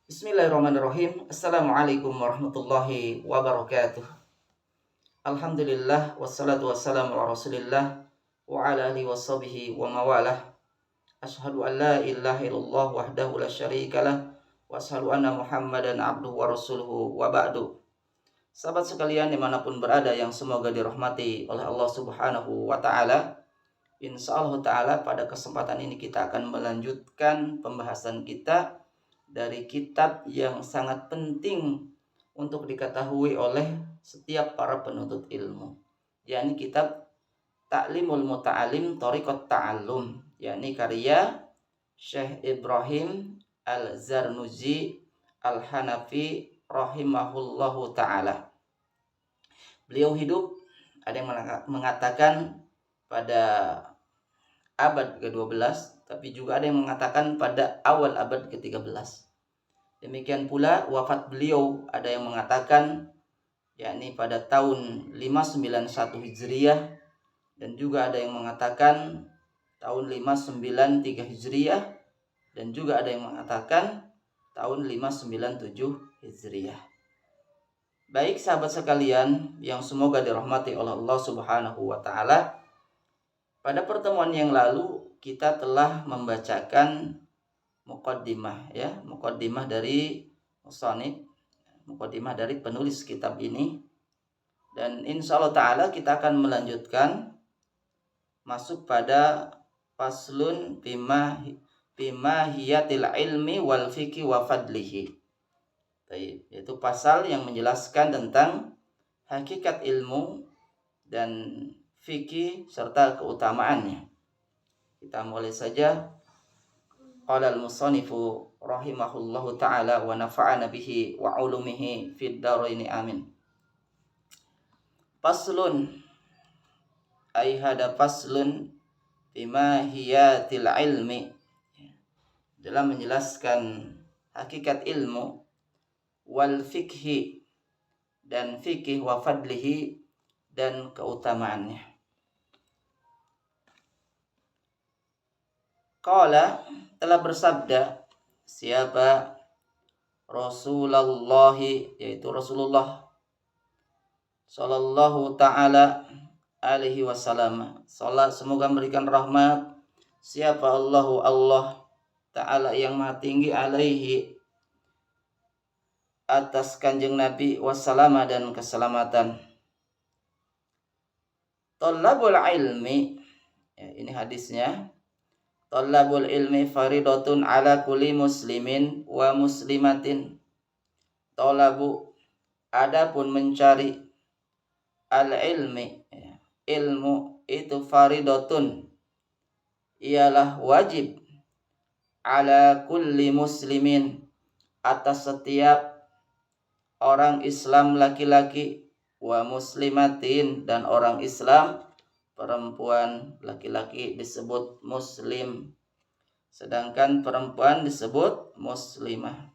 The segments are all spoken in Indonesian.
Bismillahirrahmanirrahim. Assalamualaikum warahmatullahi wabarakatuh. Alhamdulillah wassalatu wassalamu ala Rasulillah wa ala alihi washabihi wa mawalah. Asyhadu an la ilaha illallah wahdahu la syarikalah wa asyhadu anna Muhammadan abduhu wa rasuluhu wa ba'du. Sahabat sekalian dimanapun berada yang semoga dirahmati oleh Allah Subhanahu wa taala. Insyaallah taala pada kesempatan ini kita akan melanjutkan pembahasan kita dari kitab yang sangat penting untuk diketahui oleh setiap para penuntut ilmu, yakni kitab Ta'limul Muta'alim Thariqat Ta'allum, yakni karya Syekh Ibrahim Al-Zarnuji Al-Hanafi rahimahullahu ta'ala. Beliau hidup, ada yang mengatakan pada abad ke-12, tapi juga ada yang mengatakan pada awal abad ke-13. Demikian pula wafat beliau, ada yang mengatakan yakni pada tahun 591 Hijriah, dan juga ada yang mengatakan tahun 593 Hijriah, dan juga ada yang mengatakan tahun 597 Hijriah. Baik sahabat sekalian yang semoga dirahmati oleh Allah Subhanahu wa taala, pada pertemuan yang lalu kita telah membacakan muqaddimah muqaddimah dari musannif, muqaddimah dari penulis kitab ini, dan insyaallah taala kita akan melanjutkan masuk pada faslun bima hiyatil ilmi wal fiqhi wa fadlihi. Yaitu pasal yang menjelaskan tentang hakikat ilmu dan fikih serta keutamaannya. Kita mulai saja. Qala al-musannifu rahimahullahu ta'ala wa nafa'ana bihi wa ulumihi fid dharaini amin. Faslun, ay hada faslun bima hiyatil ilmi, dalam menjelaskan hakikat ilmu, wal fikhi, dan fikih, wa fadlihi, dan keutamaannya. Qala, telah bersabda siapa? Rasulullah, yaitu Rasulullah sallallahu ta'ala alaihi wasallam. Salat semoga memberikan rahmat siapa Allah ta'ala yang maha tinggi, alaihi, atas kanjeng Nabi, wassalama, dan keselamatan. Thalabul ilmi, ini hadisnya. Thalabul ilmi faridatun ala kulli muslimin wa muslimatin. Thalabu, adapun mencari, al ilmi, ilmu itu, faridatun, ialah wajib, ala kulli muslimin, atas setiap orang Islam laki-laki, wa muslimatin, dan orang Islam perempuan. Laki-laki disebut muslim, sedangkan perempuan disebut muslimah.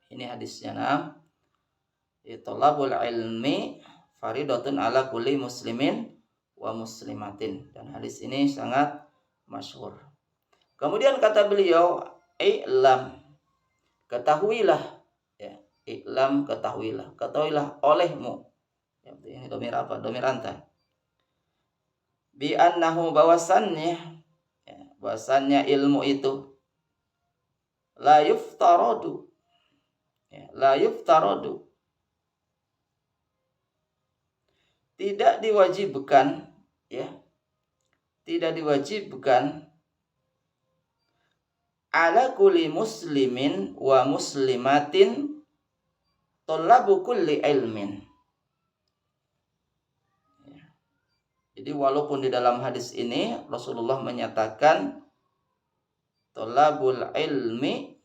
Ini hadisnya. Thalabul ilmi faridatun ala kulli muslimin wa muslimatin, dan hadis ini sangat masyhur. Kemudian kata beliau, i'lam, ketahuilah, i'lam, ketahuilah olehmu. Ini domir apa? Domir anta. Bi annahu, bahwasannya ilmu itu, la yuftaradu, tidak diwajibkan ala kulli muslimin wa muslimatin thalabu kulli ilmin. Jadi walaupun di dalam hadis ini Rasulullah menyatakan thalabul ilmi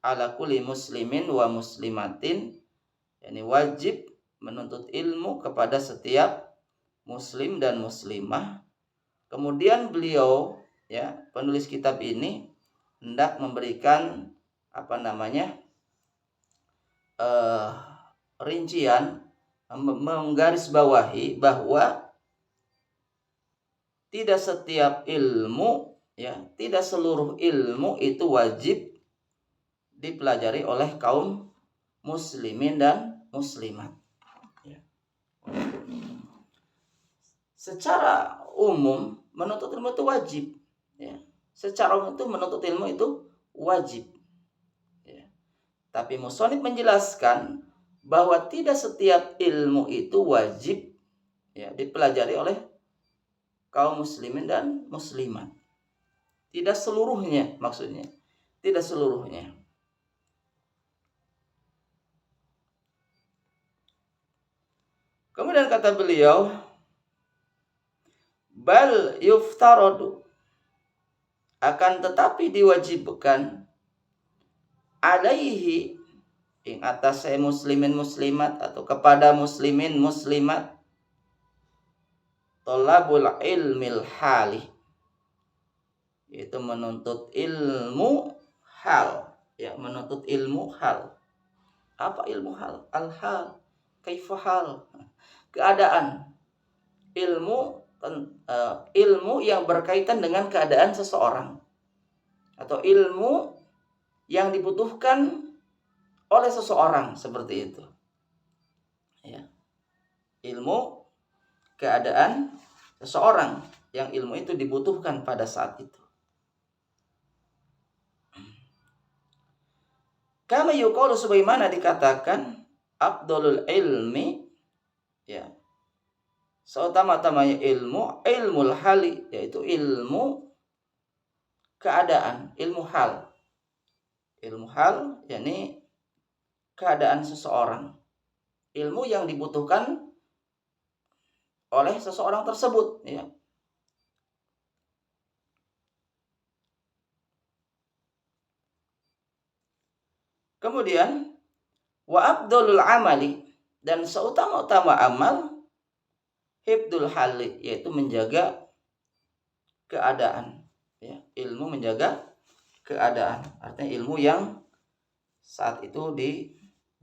ala kulli muslimin wa muslimatin, yakni wajib menuntut ilmu kepada setiap muslim dan muslimah. Kemudian beliau, penulis kitab ini hendak memberikan rincian, menggarisbawahi bahwa tidak setiap ilmu, tidak seluruh ilmu itu wajib dipelajari oleh kaum muslimin dan muslimat. Secara umum menuntut ilmu itu wajib. Secara umum itu menuntut ilmu itu wajib. Tapi musonif menjelaskan bahwa tidak setiap ilmu itu wajib dipelajari oleh kaum muslimin dan muslimat. Tidak seluruhnya, maksudnya. Tidak seluruhnya. Kemudian kata beliau, bal yuftaradu, akan tetapi diwajibkan, alaihi, ing atas muslimin muslimat atau kepada muslimin muslimat, tolabul ilmil hali, yaitu menuntut ilmu hal, menuntut ilmu hal. Apa ilmu hal? Al-hal, kaifahal, keadaan. Ilmu yang berkaitan dengan keadaan seseorang, atau ilmu yang dibutuhkan oleh seseorang, seperti itu. Ilmu keadaan seseorang yang ilmu itu dibutuhkan pada saat itu. Kama yuqalu, sebagaimana dikatakan, afdalul ilmi, seutama-tamanya ilmu, ilmul hali, yaitu ilmu keadaan, ilmu hal. Ilmu hal, yakni keadaan seseorang. Ilmu yang dibutuhkan oleh seseorang tersebut. Kemudian, wa abdulul amali, dan seutama-utama amal, hibdul hali, yaitu menjaga keadaan. Ilmu menjaga keadaan, artinya ilmu yang saat itu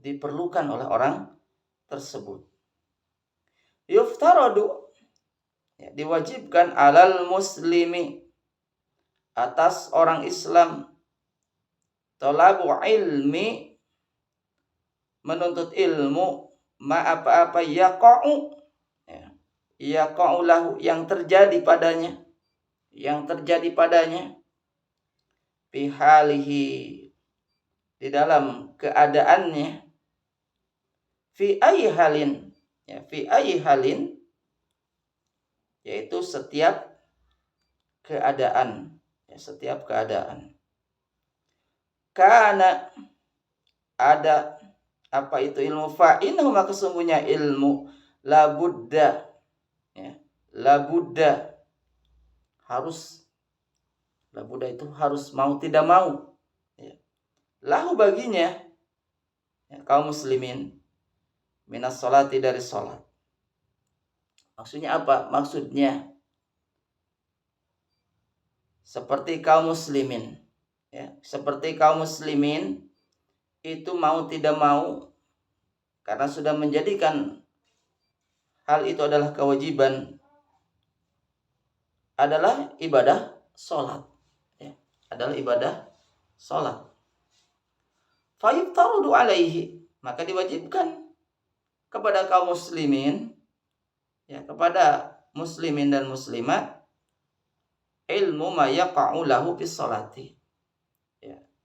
diperlukan oleh orang tersebut. Yuftaradu, diwajibkan, alal muslimi, atas orang Islam, talabu ilmi, menuntut ilmu, ma apa-apa yaqa'u lahu, yang terjadi padanya, bihalihi, di dalam keadaannya, fi ayyi halin, yaitu setiap keadaan, karena ada apa itu ilmu, fa'innahu, maka sesungguhnya ilmu, labudda, harus, labudda itu harus, mau tidak mau, lahu baginya, kaum muslimin, minas sholati, dari sholat. Maksudnya apa? Maksudnya seperti kaum muslimin, seperti kaum muslimin itu mau tidak mau, karena sudah menjadikan hal itu adalah kewajiban, adalah ibadah sholat, adalah ibadah sholat. Fayuftarudu alaihi, maka diwajibkan kepada kaum muslimin, kepada muslimin dan muslimat, ilmu ma yaqa'u lahu bis sholati,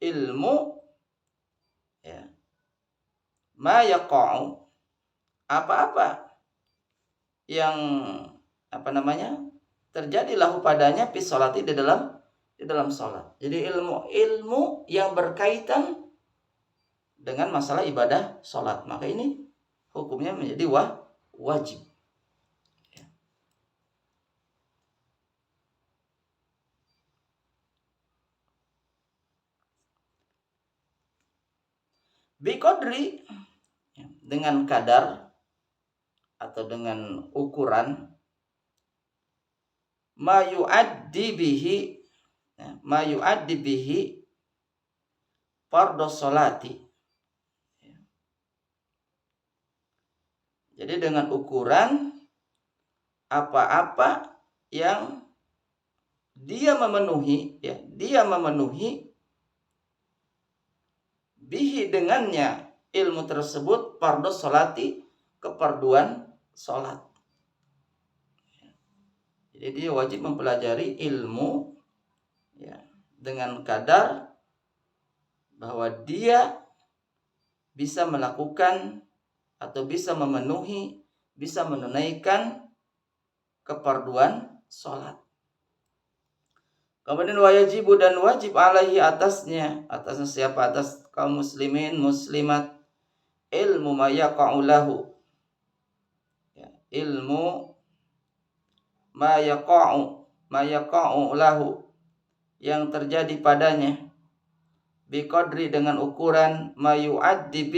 ilmu ma yaqa'u, apa-apa yang terjadi lahu padanya, bis sholati, di dalam sholat. Jadi ilmu yang berkaitan dengan masalah ibadah sholat, maka ini hukumnya menjadi wajib. Biqadri, dengan kadar atau dengan ukuran, ma yu'addi bihi fardhu sholati. Jadi dengan ukuran apa-apa yang dia memenuhi bihi dengannya ilmu tersebut fardhu sholati kefarduan sholat. Jadi dia wajib mempelajari ilmu ya, dengan kadar bahwa dia bisa melakukan atau bisa memenuhi, bisa menunaikan kefarduan sholat. Kemudian wajibu dan wajib alaihi atasnya siapa? Atas kaum muslimin muslimat ilmu ma yaqa'u lahu ya, ilmu ma yaqa'u lahu yang terjadi padanya biqadri dengan ukuran ma yu'addi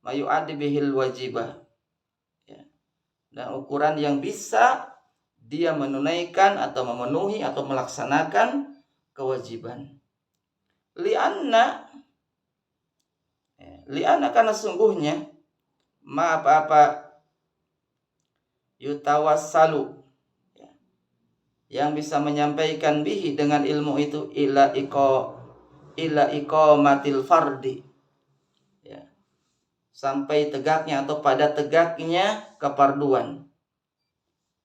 bihil wajibah ya, dan ukuran yang bisa dia menunaikan atau memenuhi atau melaksanakan kewajiban. Lianna karena sungguhnya ma apa yutawassalu ya, yang bisa menyampaikan bihi dengan ilmu itu ila iqamatil fardi ya, sampai tegaknya atau pada tegaknya kefarduan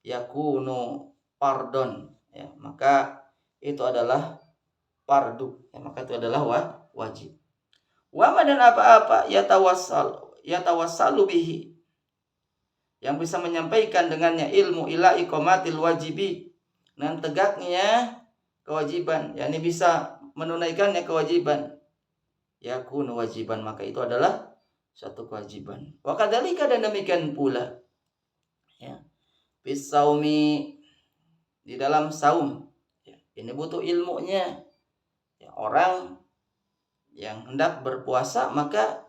yakunu fardon ya, maka itu adalah fardu ya, maka itu adalah wajib. Wa dan apa-apa yatawassalu bihi yang bisa menyampaikan dengannya ilmu ila iqamatil wajibi dan tegaknya kewajiban, yakni bisa menunaikannya kewajiban yakunu wajiban, maka itu adalah suatu kewajiban. Wa kadzalika dan demikian pula ya bisaumi di dalam saum ya, ini butuh ilmunya ya, orang yang hendak berpuasa maka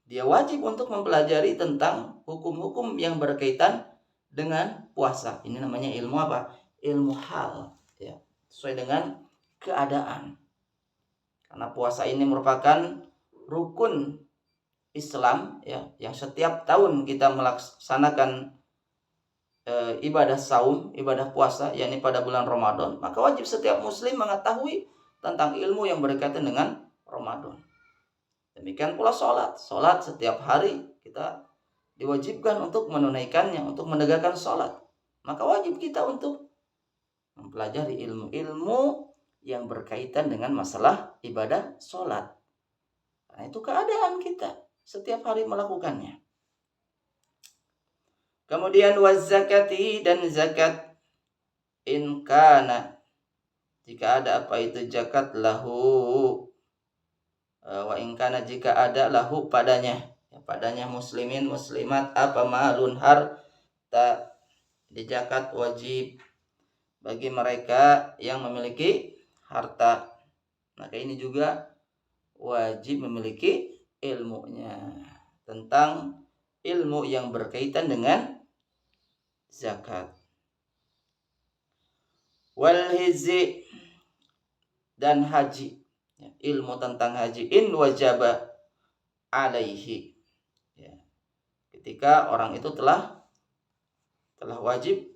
dia wajib untuk mempelajari tentang hukum-hukum yang berkaitan dengan puasa. Ini namanya ilmu apa? Ilmu hal ya, sesuai dengan keadaan. Karena puasa ini merupakan rukun Islam ya, yang setiap tahun kita melaksanakan ibadah saum, ibadah puasa, yakni pada bulan Ramadan, maka wajib setiap muslim mengetahui tentang ilmu yang berkaitan dengan Ramadan. Demikian pula sholat setiap hari kita diwajibkan untuk menunaikannya, untuk menegakkan sholat. Maka wajib kita untuk mempelajari ilmu-ilmu yang berkaitan dengan masalah ibadah sholat. Nah, itu keadaan kita setiap hari melakukannya. Kemudian wazakati dan zakat in kana jika ada apa itu zakat lahu wa in kana jika ada lahu padanya ya, padanya muslimin muslimat apa malun harta di zakat wajib bagi mereka yang memiliki harta. Maka ini juga wajib memiliki ilmunya tentang ilmu yang berkaitan dengan zakat. Wal hizi dan haji ya, ilmu tentang haji in wajaba alaihi ya, ketika orang itu telah wajib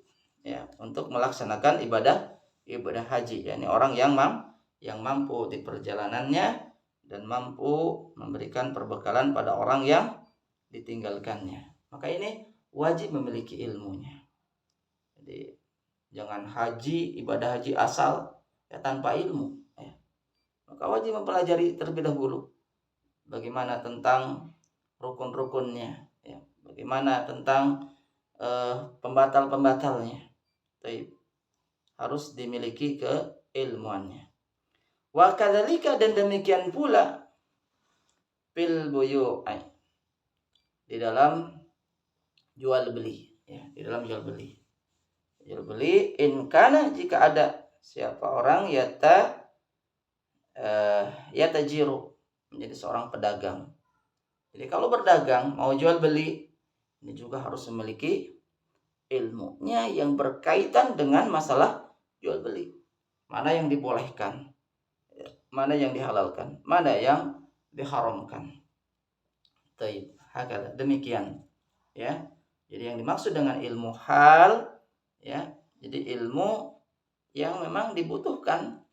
ya untuk melaksanakan ibadah haji, yakni orang yang mampu di perjalanannya dan mampu memberikan perbekalan pada orang yang ditinggalkannya. Maka ini wajib memiliki ilmunya. Jadi jangan haji, ibadah haji asal ya tanpa ilmu ya. Maka wajib mempelajari terlebih dahulu bagaimana tentang rukun-rukunnya ya, bagaimana tentang pembatal-pembatalnya. Baik. Harus dimiliki keilmuannya. Wa kadzalika dan demikian pula fil buyu'i di dalam jual beli ya, di dalam jual beli in kana jika ada siapa orang yatajiru menjadi seorang pedagang. Jadi kalau berdagang mau jual beli ini juga harus memiliki ilmunya yang berkaitan dengan masalah jual beli. Mana yang dibolehkan, mana yang dihalalkan, mana yang diharamkan. Taib, hakala demikian ya. Jadi yang dimaksud dengan ilmu hal ya, jadi ilmu yang memang dibutuhkan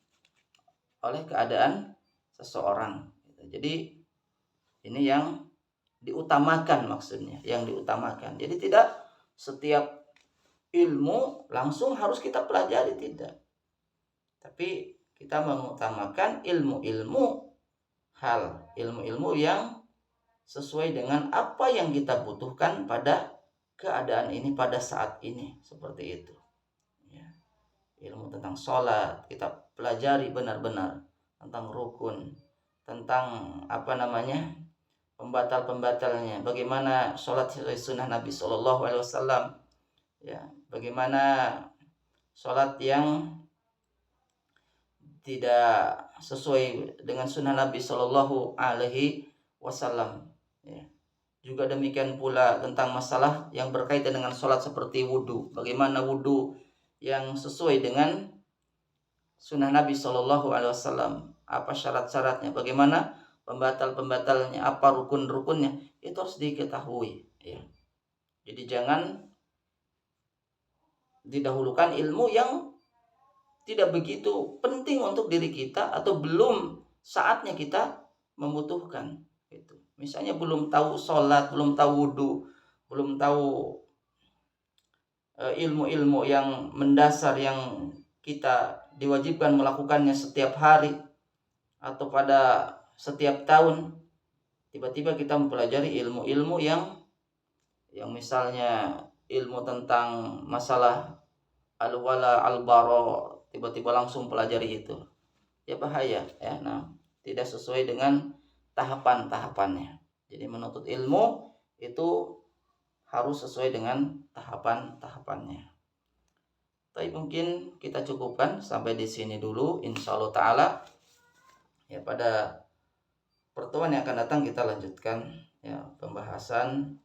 oleh keadaan seseorang. Jadi ini yang diutamakan, maksudnya yang diutamakan. Jadi tidak setiap ilmu langsung harus kita pelajari, tidak. Tapi kita mengutamakan ilmu-ilmu yang sesuai dengan apa yang kita butuhkan pada keadaan ini, pada saat ini, seperti itu. Ya. Ilmu tentang sholat kita pelajari benar-benar, tentang rukun, tentang pembatal-pembatalnya, bagaimana sholat sesuai sunnah Nabi Shallallahu Alaihi Wasallam, ya, bagaimana sholat yang tidak sesuai dengan sunnah Nabi Shallallahu Alaihi Wasallam. Ya. Juga demikian pula tentang masalah yang berkaitan dengan sholat seperti wudhu, bagaimana wudhu yang sesuai dengan sunnah Nabi Shallallahu Alaihi Wasallam, apa syarat-syaratnya, bagaimana pembatal-pembatalnya, apa rukun-rukunnya, itu harus diketahui. Ya. Jadi jangan didahulukan ilmu yang tidak begitu penting untuk diri kita atau belum saatnya kita membutuhkan. Gitu. Misalnya belum tahu sholat, belum tahu wudhu, belum tahu ilmu-ilmu yang mendasar yang kita diwajibkan melakukannya setiap hari atau pada setiap tahun, tiba-tiba kita mempelajari ilmu-ilmu yang misalnya ilmu tentang masalah al-wala al-bara, tiba-tiba langsung pelajari itu, ya bahaya ya. Nah, tidak sesuai dengan tahapan-tahapannya. Jadi menuntut ilmu itu harus sesuai dengan tahapan-tahapannya. Tapi mungkin kita cukupkan sampai di sini dulu, insyaallah taala. Ya, pada pertemuan yang akan datang kita lanjutkan ya pembahasan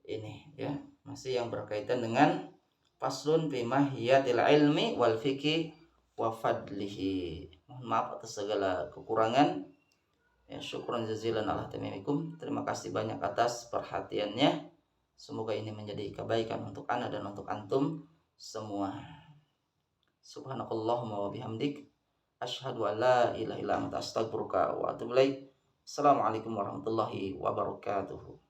ini ya, masih yang berkaitan dengan faslun fi mahiyatil ilmi wal fiqhi wa fadlihi. Mohon maaf atas segala kekurangan. Ya, syukran jazilan ala tamimikum. Terima kasih banyak atas perhatiannya. Semoga ini menjadi kebaikan untuk ana dan untuk antum semua. Subhanakallahumma wa bihamdik asyhadu an la ilaha illa anta astaghfiruka wa atubu ilaik. Assalamualaikum warahmatullahi wabarakatuh.